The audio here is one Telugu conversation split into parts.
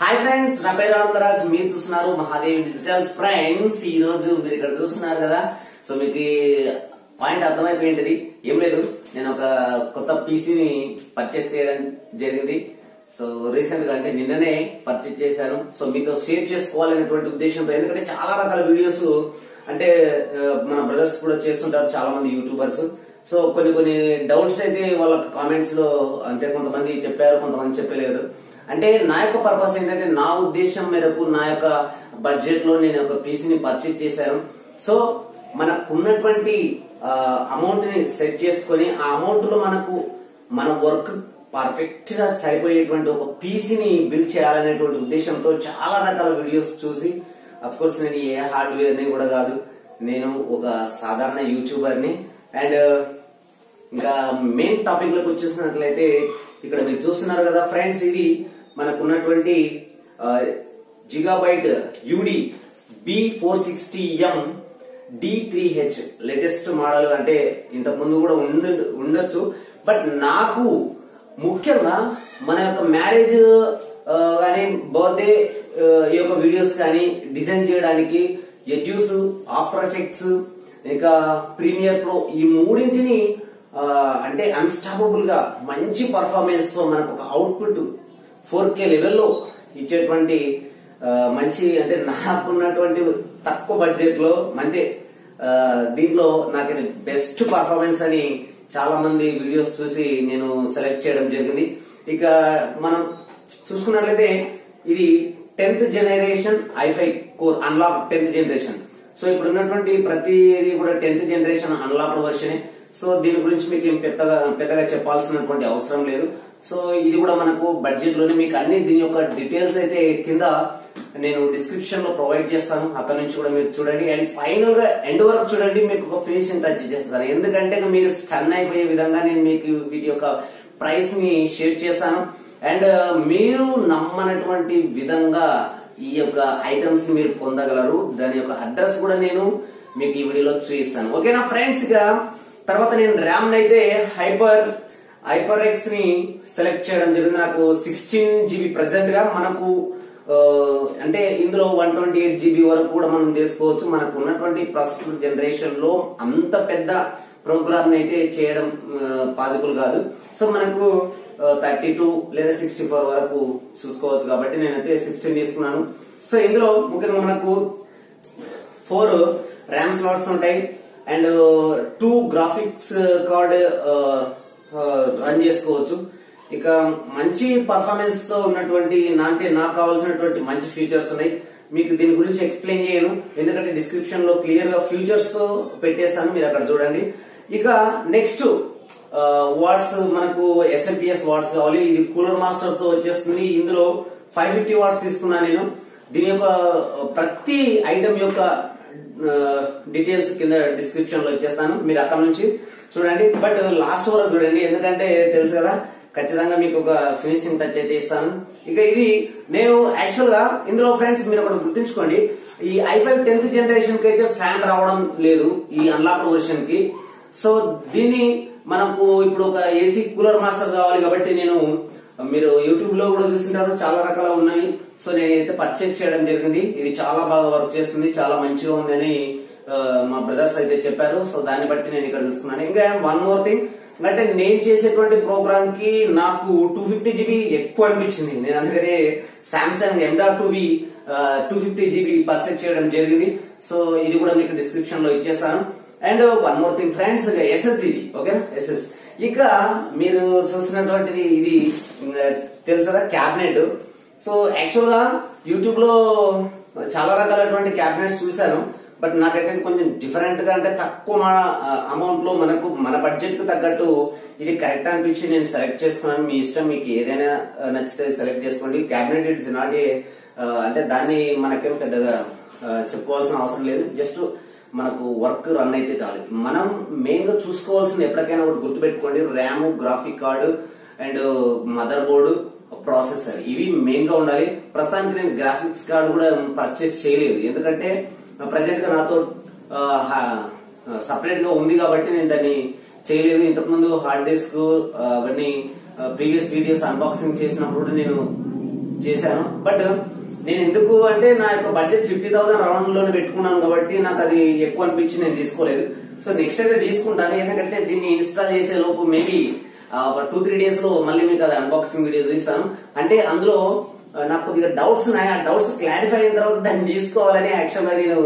హాయ్ ఫ్రెండ్స్, నా పేరు ఆనందరాజ్. మీరు చూస్తున్నారు మహాదేవ్ డిజిటల్స్. ఫ్రెండ్స్, ఈ రోజు మీరు ఇక్కడ చూస్తున్నారు కదా, సో మీకు పాయింట్ అర్థమైపోయింటది. ఏం లేదు, నేను ఒక కొత్త పీసీని పర్చేస్ చేయడం జరిగింది. సో రీసెంట్ గా అంటే నిన్ననే పర్చేస్ చేశాను. సో మీతో షేర్ చేసుకోవాలనేటువంటి ఉద్దేశంతో, ఎందుకంటే చాలా రకాల వీడియోస్ అంటే మన బ్రదర్స్ కూడా చేస్తుంటారు, చాలా మంది యూట్యూబర్స్. సో కొన్ని డౌట్స్ అయితే వాళ్ళ కామెంట్స్ లో అంటే కొంతమంది చెప్పారు, కొంతమంది చెప్పలేరు. అంటే నా యొక్క పర్పస్ ఏంటంటే, నా ఉద్దేశం మేరకు నా యొక్క బడ్జెట్ లో నేను ఒక పీసీని పర్చేజ్ చేశాను. సో మనకున్నటువంటి అమౌంట్ ని సెట్ చేసుకుని, ఆ అమౌంట్ లో మనకు మన వర్క్ పర్ఫెక్ట్ గా సరిపోయేటువంటి ఒక పీసీని బిల్డ్ చేయాలనేటువంటి ఉద్దేశంతో చాలా రకాల వీడియోస్ చూసి, అఫ్ కోర్స్ నేను ఏ హార్డ్వేర్ ని కూడా కాదు, నేను ఒక సాధారణ యూట్యూబర్ ని. అండ్ ఇంకా మెయిన్ టాపిక్ లోకి వచ్చేసినట్లయితే, ఇక్కడ మీరు చూస్తున్నారు కదా ఫ్రెండ్స్, ఇది మనకున్నటువంటి gigabyte UD B460M D3H latest model. అంటే ఇంతకు ముందు కూడా ఉండొచ్చు, బట్ నాకు ముఖ్యంగా మన యొక్క మ్యారేజ్ కానీ బర్త్డే ఈ యొక్క వీడియోస్ కానీ డిజైన్ చేయడానికి ఎడ్యూస్, ఆఫ్టర్ ఎఫెక్ట్స్, ఇంకా ప్రీమియర్ ప్రో, ఈ మూడింటిని అంటే అన్స్టాపబుల్ గా మంచి పర్ఫార్మెన్స్ తో మనకు ఒక అవుట్పుట్ 4K లెవెల్లో ఇచ్చేటువంటి మంచి, అంటే నాకున్నటువంటి తక్కువ బడ్జెట్ లో అంటే దీంట్లో నాకు బెస్ట్ పర్ఫార్మెన్స్ అని చాలా మంది వీడియోస్ చూసి నేను సెలెక్ట్ చేయడం జరిగింది. ఇక మనం చూసుకున్నట్లయితే ఇది 10th generation i5 core unlock 10th generation. So ఇప్పుడు ఉన్నటువంటి ప్రతిది కూడా 10th generation unlocked version. So దీని గురించి మీకు ఏం పెద్దగా చెప్పాల్సినటువంటి అవసరం లేదు. సో ఇది కూడా మనకు బడ్జెట్ లోనే, మీకు అన్ని దీని యొక్క డీటెయిల్స్ అయితే కింద నేను డిస్క్రిప్షన్ లో ప్రొవైడ్ చేస్తాను, అక్కడ నుంచి కూడా మీరు చూడండి. అండ్ ఫైనల్ గా ఎండ్ వరకు చూడండి, మీకు ఒక ఫినిషింగ్ టచ్ చేస్తాను. ఎందుకంటే మీరు స్టన్ అయిపోయే విధంగా నేను మీకు వీటి యొక్క ప్రైస్ ని షేర్ చేస్తాను. అండ్ మీరు నమ్మనటువంటి విధంగా ఈ యొక్క ఐటమ్స్ మీరు పొందగలరు. దాని యొక్క అడ్రస్ కూడా నేను మీకు ఈ వీడియోలో చూపిస్తాను. ఓకేనా ఫ్రెండ్స్? ఇక తర్వాత నేను ర్యామ్ అయితే హైపర్ ఎక్స్ ని సెలెక్ట్ చేయడం జరిగింది. నాకు 16 GB ప్రెసెంట్ గా మనకు అంటే ఇందులో 128 GB వరకు కూడా మనం చేసుకోవచ్చు. మనకు ఉన్నటువంటి ప్రస్తుత జనరేషన్ లో అంత పెద్ద ప్రోగ్రామ్ అయితే చేయడం పాసిబుల్ కాదు. సో మనకు 32 లేదా 64 వరకు చూసుకోవచ్చు, కాబట్టి నేనైతే 16 తీసుకున్నాను. సో ఇందులో ముఖ్యంగా మనకు 4 ర్యామ్ స్లాట్స్ ఉంటాయి అండ్ 2 గ్రాఫిక్స్ కార్డ్ రన్ చేసుకోవచ్చు. ఇక మంచి పర్ఫార్మెన్స్ తో ఉన్నటువంటి అంటే నాకు కావాల్సినటువంటి మంచి ఫీచర్స్ ఉన్నాయి. మీకు దీని గురించి ఎక్స్ప్లెయిన్ చేయను, ఎందుకంటే డిస్క్రిప్షన్ లో క్లియర్ గా ఫీచర్స్ తో పెట్టేస్తాను, మీరు అక్కడ చూడండి. ఇక నెక్స్ట్ వాట్స్, మనకు SMPS వాట్స్ కావాలి. ఇది కూలర్ మాస్టర్ తో వచ్చేస్తుంది. ఇందులో 550 వాట్స్ తీసుకున్నాను నేను. దీని యొక్క ప్రతి ఐటమ్ యొక్క డీటెయిల్స్ కింద డిస్క్రిప్షన్ లో ఇచ్చేస్తాను, మీరు అక్కడ నుంచి చూడండి. బట్ లాస్ట్ వరకు చూడండి, ఎందుకంటే తెలుసు కదా, ఖచ్చితంగా మీకు ఒక ఫినిషింగ్ టచ్ అయితే ఇస్తాను. ఇక ఇది నేను యాక్చువల్ గా ఇందులో ఫ్రెండ్స్ మీరు ఒకటి గుర్తుంచుకోండి, ఈ i5 10th జనరేషన్ కి అయితే ఫ్యాన్ రావడం లేదు ఈ అన్లాక్ వర్షన్ కి. సో దీన్ని మనకు ఇప్పుడు ఒక ఏసీ కూలర్ మాస్టర్ కావాలి, కాబట్టి నేను మీరు యూట్యూబ్ లో కూడా చూసింటారు, చాలా రకాల ఉన్నాయి. సో నేనైతే పర్చేజ్ చేయడం జరిగింది. ఇది చాలా బాగా వర్క్ చేస్తుంది, చాలా మంచిగా ఉంది అని మా బ్రదర్స్ అయితే చెప్పారు. సో దాన్ని బట్టి నేను ఇక్కడ చూసుకున్నాను. ఇంకా వన్ మోర్ థింగ్, అంటే నేను చేసేటువంటి ప్రోగ్రామ్ కి నాకు 250 GB ఎక్కువ అనిపించింది. నేను అందుకనే సామ్సంగ్ M.2V 250 GB పర్చేజ్ చేయడం జరిగింది. సో ఇది కూడా మీకు డిస్క్రిప్షన్ లో ఇచ్చేస్తాను. And one more thing friends, SSD. Okay, SSD. ఇక మీరు చూస్తున్నటువంటిది ఇది తెలుసు కదా, క్యాబినెట్. సో యాక్చువల్ గా యూట్యూబ్ లో చాలా రకాలైనటువంటి క్యాబినెట్స్ చూశాను, బట్ నాకైతే కొంచెం డిఫరెంట్ గా, అంటే తక్కువ అమౌంట్ లో మనకు మన బడ్జెట్ కు తగ్గట్టు ఇది కరెక్ట్ అనిపించి నేను సెలెక్ట్ చేసుకున్నాను. మీ ఇష్టం, మీకు ఏదైనా నచ్చితే సెలెక్ట్ చేసుకోండి. క్యాబినెట్ ఇట్స్ నాట్ ఏ అంటే దాన్ని మనకేం పెద్దగా చెప్పుకోవాల్సిన అవసరం లేదు, జస్ట్ మనకు వర్క్ రన్ అయితే చాలు. మనం మెయిన్ గా చూసుకోవాల్సింది ఎప్పటికైనా ఒకటి గుర్తుపెట్టుకోండి, RAM, graphic card and mother board, processor, ఇవి మెయిన్ గా ఉండాలి. ప్రస్తుతానికి నేను గ్రాఫిక్స్ కార్డు కూడా పర్చేజ్ చేయలేదు, ఎందుకంటే ప్రజెంట్ గా నాతో సపరేట్ గా ఉంది కాబట్టి నేను దాన్ని చేయలేదు. ఇంతకుముందు హార్డ్ డిస్క్ అవన్నీ ప్రీవియస్ వీడియోస్ అన్బాక్సింగ్ చేసినప్పుడు నేను చేశాను. బట్ నేను ఎందుకు అంటే నా యొక్క బడ్జెట్ 50,000 రౌండ్ లోనే పెట్టుకున్నాను కాబట్టి నాకు అది ఎక్కువ అనిపించి నేను తీసుకోలేదు. సో నెక్స్ట్ అయితే తీసుకుంటాను, ఎందుకంటే దీన్ని ఇన్స్టాల్ చేసే లోపు మేబీ ఒక 2-3 డేస్ లో మళ్ళీ మీకు అది అన్బాక్సింగ్ వీడియో చూపిస్తాను. అంటే అందులో నాకు కొద్దిగా డౌట్స్ ఉన్నాయి, ఆ డౌట్స్ క్లారిఫై అయిన తర్వాత దాన్ని తీసుకోవాలని యాక్చువల్ గా నేను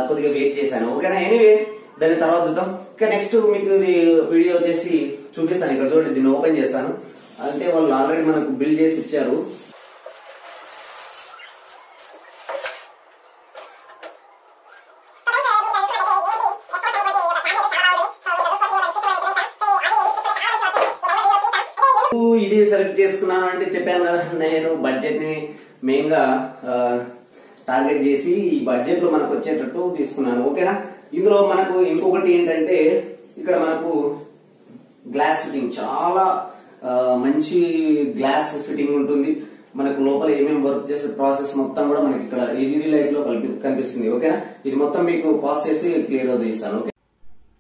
కొద్దిగా వెయిట్ చేశాను. ఓకేనా, ఎనీవే దాని తర్వాత చూద్దాం. ఇంకా నెక్స్ట్ మీకు ఇది వీడియో చేసి చూపిస్తాను. ఇక్కడ చూడండి, దీన్ని ఓపెన్ చేస్తాను. అంటే వాళ్ళు ఆల్రెడీ మనకు బిల్డ్ చేసి ఇచ్చారు. ఇది సెలెక్ట్ చేసుకున్నాను అంటే చెప్పాను కదా, నేను బడ్జెట్ ని మెయిన్ గా టార్గెట్ చేసి ఈ బడ్జెట్ లో మనకు వచ్చేటట్టు తీసుకున్నాను. ఓకేనా, ఇందులో మనకు ఇంకొకటి ఏంటంటే ఇక్కడ మనకు గ్లాస్ ఫిట్టింగ్, చాలా మంచి గ్లాస్ ఫిట్టింగ్ ఉంటుంది. మనకు లోపల ఏమేమి వర్క్ చేసే ప్రాసెస్ మొత్తం కూడా మనకి ఇక్కడ ఎల్ఈడి లైట్ లో కనిపిస్తుంది. ఓకేనా, ఇది మొత్తం మీకు పాస్ చేసి క్లియర్ గా చూపిస్తాను. ఓకే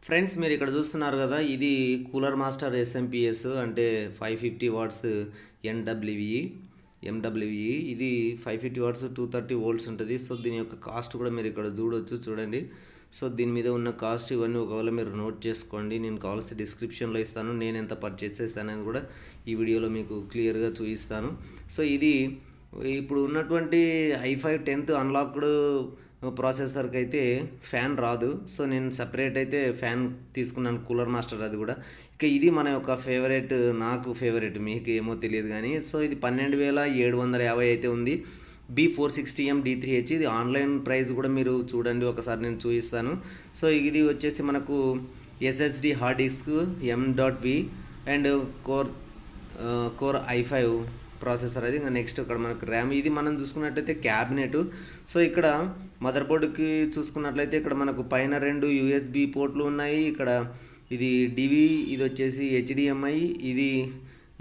ఫ్రెండ్స్, మీరు ఇక్కడ చూస్తున్నారు కదా, ఇది కూలర్ మాస్టర్ SMPS అంటే 550 వాట్స్ MWE. ఇది 550 వాట్స్ 230 వోల్ట్స్ ఉంటుంది. సో దీని యొక్క కాస్ట్ కూడా మీరు ఇక్కడ చూడండి. సో దీని మీద ఉన్న కాస్ట్ ఇవన్నీ ఒకవేళ మీరు నోట్ చేసుకోండి. నేను కావాల్సి డిస్క్రిప్షన్లో ఇస్తాను. నేను ఎంత పర్చేస్ చేస్తాను అనేది కూడా ఈ వీడియోలో మీకు క్లియర్గా చూపిస్తాను. సో ఇది ఇప్పుడు ఉన్నటువంటి i5 10th అన్లాక్డ్ ప్రాసెసర్కి అయితే ఫ్యాన్ రాదు. సో నేను సపరేట్ అయితే ఫ్యాన్ తీసుకున్నాను, కూలర్ మాస్టర్ అది కూడా. ఇక ఇది మన యొక్క ఫేవరెట్, నాకు ఫేవరెట్, మీకు ఏమో తెలియదు కానీ. సో ఇది 12,750 అయితే ఉంది. B460M D3H. ఇది ఆన్లైన్ ప్రైస్ కూడా మీరు చూడండి, ఒకసారి నేను చూపిస్తాను. సో ఇది వచ్చేసి మనకు SSD hard disk M.V and core i5 processor అది. ఇంకా నెక్స్ట్ ఇక్కడ మనకు ర్యామ్. ఇది మనం చూసుకున్నట్లయితే క్యాబినెట్. సో ఇక్కడ మదర్ బోర్డుకి చూసుకున్నట్లయితే ఇక్కడ మనకు పైన 2 USB పోర్ట్లు ఉన్నాయి. ఇక్కడ ఇది DV, ఇది వచ్చేసి HDMI. ఇది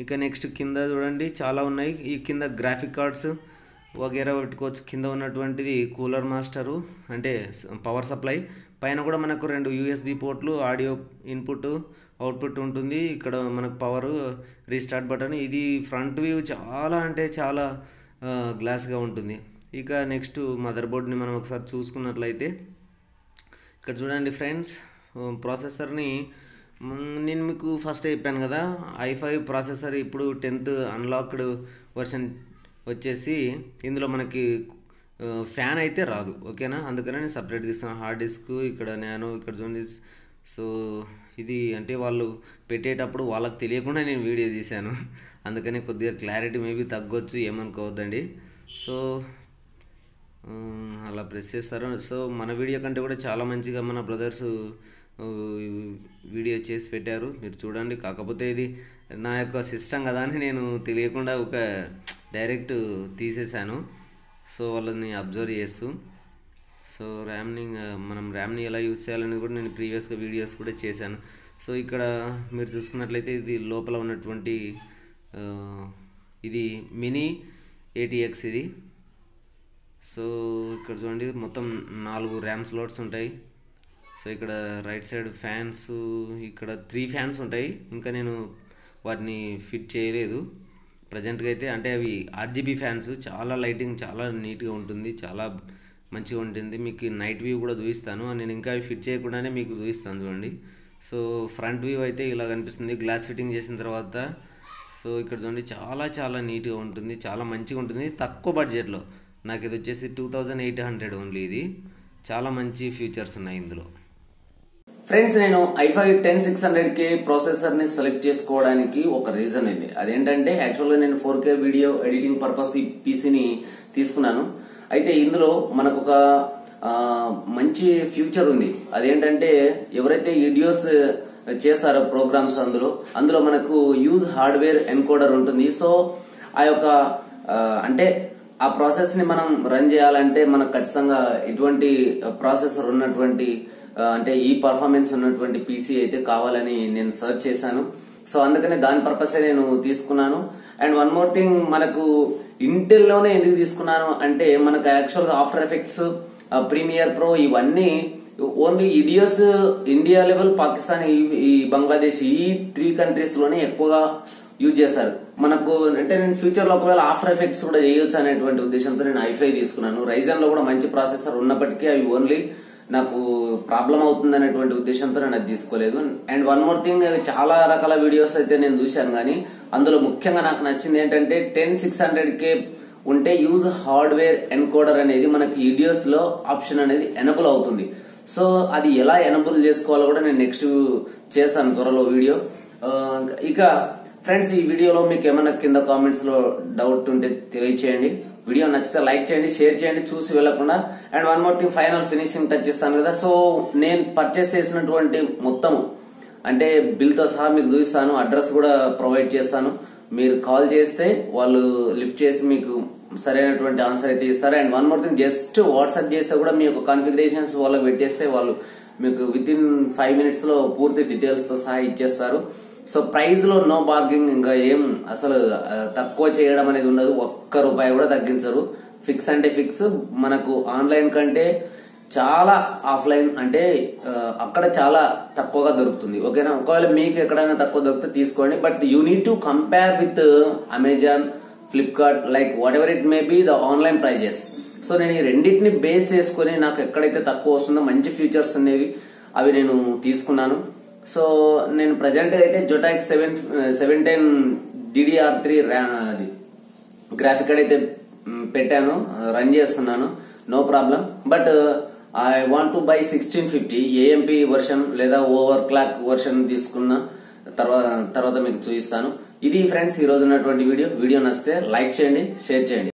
ఇక నెక్స్ట్ కింద చూడండి చాలా ఉన్నాయి. ఈ కింద గ్రాఫిక్ కార్డ్స్ వగేరా పెట్టుకోవచ్చు. కింద ఉన్నటువంటిది కూలర్ మాస్టరు అంటే పవర్ సప్లై. పైన కూడా మనకు 2 USB పోర్ట్లు, ఆడియో ఇన్పుట్ అవుట్పుట్ ఉంటుంది. ఇక్కడ మనకు పవర్, రీస్టార్ట్ బటన్. ఇది ఫ్రంట్ వ్యూ చాలా అంటే చాలా గ్లాస్గా ఉంటుంది. ఇక నెక్స్ట్ మదర్ బోర్డ్ని మనం ఒకసారి చూసుకున్నట్లయితే ఇక్కడ చూడండి ఫ్రెండ్స్, ప్రాసెసర్ని నేను మీకు ఫస్ట్ చెప్పాను కదా, i5 ప్రాసెసర్ ఇప్పుడు 10th అన్లాక్డ్ వర్షన్ వచ్చేసి ఇందులో మనకి ఫ్యాన్ అయితే రాదు. ఓకేనా, అందుకనే నేను సపరేట్ తీస్తాను. హార్డ్ డిస్క్ ఇక్కడ నేను ఇక్కడ చూడండి. సో ఇది అంటే వాళ్ళు పెట్టేటప్పుడు వాళ్ళకి తెలియకుండా నేను వీడియో తీశాను, అందుకని కొద్దిగా క్లారిటీ మేబీ తగ్గొచ్చు, ఏమనుకోవద్దండి. సో అలా ప్రెస్ చేస్తారు. సో మన వీడియో కంటే కూడా చాలా మంచిగా మన బ్రదర్స్ వీడియో చేసి పెట్టారు, మీరు చూడండి. కాకపోతే ఇది నా యొక్క సిస్టమ్ కదా అని నేను తెలియకుండా ఒక డైరెక్ట్ తీసేసాను. సో వాళ్ళని అబ్జర్వ్ చేస్తూ. సో మనం ర్యామ్ని ఎలా యూజ్ చేయాలనేది కూడా నేను ప్రీవియస్గా వీడియోస్ కూడా చేశాను. సో ఇక్కడ మీరు చూసుకున్నట్లయితే ఇది లోపల ఉన్నటువంటి ఇది మినీ ATX ఇది. సో ఇక్కడ చూడండి మొత్తం 4 ర్యామ్ స్లాట్స్ ఉంటాయి. సో ఇక్కడ రైట్ సైడ్ ఫ్యాన్స్, ఇక్కడ 3 ఫ్యాన్స్ ఉంటాయి. ఇంకా నేను వాటిని ఫిట్ చేయలేదు ప్రజెంట్గా అయితే. అంటే అవి RGB ఫ్యాన్స్, చాలా లైటింగ్ చాలా నీట్గా ఉంటుంది, చాలా మంచిగా ఉంటుంది. మీకు నైట్ వ్యూ కూడా చూపిస్తాను, నేను ఇంకా ఫిట్ చేయకుండానే మీకు చూపిస్తాను చూడండి. సో ఫ్రంట్ వ్యూ అయితే ఇలా కనిపిస్తుంది గ్లాస్ ఫిట్టింగ్ చేసిన తర్వాత. సో ఇక్కడ చూడండి చాలా చాలా నీట్గా ఉంటుంది, చాలా మంచిగా ఉంటుంది, తక్కువ బడ్జెట్లో. నాకు ఇది వచ్చేసి 2,800 ఓన్లీ. ఇది చాలా మంచి ఫీచర్స్ ఉన్నాయి ఇందులో. ఫ్రెండ్స్, నేను i5 10600K ప్రాసెసర్ని సెలెక్ట్ చేసుకోవడానికి ఒక రీజన్ ఉంది. అదేంటంటే యాక్చువల్గా నేను 4K వీడియో ఎడిటింగ్ పర్పస్ ఈ పీసీని తీసుకున్నాను. అయితే ఇందులో మనకు ఒక మంచి ఫ్యూచర్ ఉంది. అదేంటంటే ఎవరైతే వీడియోస్ చేస్తారో ప్రోగ్రామ్స్ అందులో మనకు యూజ్ హార్డ్వేర్ ఎన్కోడర్ ఉంటుంది. సో ఆ యొక్క అంటే ఆ ప్రాసెస్ ని మనం రన్ చేయాలంటే మనకు ఖచ్చితంగా ఇటువంటి ప్రాసెసర్ ఉన్నటువంటి అంటే ఈ పర్ఫార్మెన్స్ ఉన్నటువంటి పీసీ అయితే కావాలని నేను సర్చ్ చేశాను. సో అందుకనే దాని పర్పసే నేను తీసుకున్నాను. అండ్ వన్ మోర్ థింగ్, మనకు ఇంటెల్ లోనే ఎందుకు తీసుకున్నాను అంటే మనకు యాక్చువల్ గా ఆఫ్టర్ ఎఫెక్ట్స్, ప్రీమియర్ ప్రో ఇవన్నీ ఓన్లీ ఈడియోస్ ఇండియా లెవెల్, పాకిస్తాన్, ఈ బంగ్లాదేశ్, ఈ 3 కంట్రీస్ లోనే ఎక్కువగా యూజ్ చేస్తారు. మనకు అంటే నేను ఫ్యూచర్ లో ఒకవేళ ఆఫ్టర్ ఎఫెక్ట్స్ కూడా చేయొచ్చు అనేటువంటి ఉద్దేశంతో నేను i5 తీసుకున్నాను. రైజన్ లో కూడా మంచి ప్రాసెసర్ ఉన్నప్పటికీ అవి ఓన్లీ నాకు ప్రాబ్లం అవుతుంది అనేటువంటి ఉద్దేశంతో నేను అది తీసుకోలేదు. అండ్ వన్ మోర్ థింగ్, చాలా రకాల వీడియోస్ అయితే నేను చూశాను, కానీ అందులో ముఖ్యంగా నాకు నచ్చింది ఏంటంటే 10600K ఉంటే యూజ్ హార్డ్వేర్ ఎన్కోడర్ అనేది మనకి వీడియోస్ లో ఆప్షన్ అనేది ఎనబుల్ అవుతుంది. సో అది ఎలా ఎనబుల్ చేసుకోవాలో కూడా నేను నెక్స్ట్ చేస్తాను త్వరలో వీడియో. ఇక ఫ్రెండ్స్, ఈ వీడియోలో మీకు ఏమైనా కింద కామెంట్స్ లో డౌట్ ఉంటే తెలియచేయండి. వీడియో నచ్చితే లైక్ చేయండి, షేర్ చేయండి చూసి వెళ్లకుండా. And one more thing, final finishing touch చేస్తాను కదా. సో నేను పర్చేస్ చేసినటువంటి మొత్తము అంటే బిల్ తో సహా మీకు చూపిస్తాను, అడ్రస్ కూడా ప్రొవైడ్ చేస్తాను. మీరు కాల్ చేస్తే వాళ్ళు లిఫ్ట్ చేసి మీకు సరైనటువంటి ఆన్సర్ అయితే ఇస్తారు. And one more thing, just WhatsApp చేస్తే కూడా మీ యొక్క కాన్ఫిగరేషన్స్ వాళ్ళకి పెట్టేస్తే వాళ్ళు మీకు విత్ ఇన్ 5 minutes లో పూర్తి డీటెయిల్స్ తో సహా ఇచ్చేస్తారు. సో ప్రైస్ లో నో బార్గింగ్, ఇంకా ఏం అసలు తక్కువ చేయడం అనేది ఉండదు. ₹1 కూడా తగ్గించరు. ఫిక్స్ అంటే ఫిక్స్. మనకు ఆన్లైన్ కంటే చాలా ఆఫ్లైన్ అంటే అక్కడ చాలా తక్కువగా దొరుకుతుంది. ఓకేనా, ఒకవేళ మీకు ఎక్కడైనా తక్కువ దొరికితే తీసుకోండి. But you need to compare with Amazon, Flipkart, like whatever it may be the online prices. So నేను ఈ రెండింటిని బేస్ చేసుకుని నాకు ఎక్కడైతే తక్కువ వస్తుందో మంచి ఫీచర్స్ ఉండేవి అవి నేను తీసుకున్నాను. సో నేను ప్రజెంట్ అయితే జొటాక్ 710 DDR3 అది గ్రాఫిక్ కార్డ్ అయితే పెట్టాను, రన్ చేస్తున్నాను, no problem. But I want to buy 1650 AMP version లేదా ఓవర్ క్లాక్ వర్షన్ తీసుకున్న తర్వాత మీకు చూపిస్తాను. ఇది ఫ్రెండ్స్ ఈ రోజు ఉన్నటువంటి వీడియో నచ్చితే లైక్ చేయండి, షేర్ చేయండి.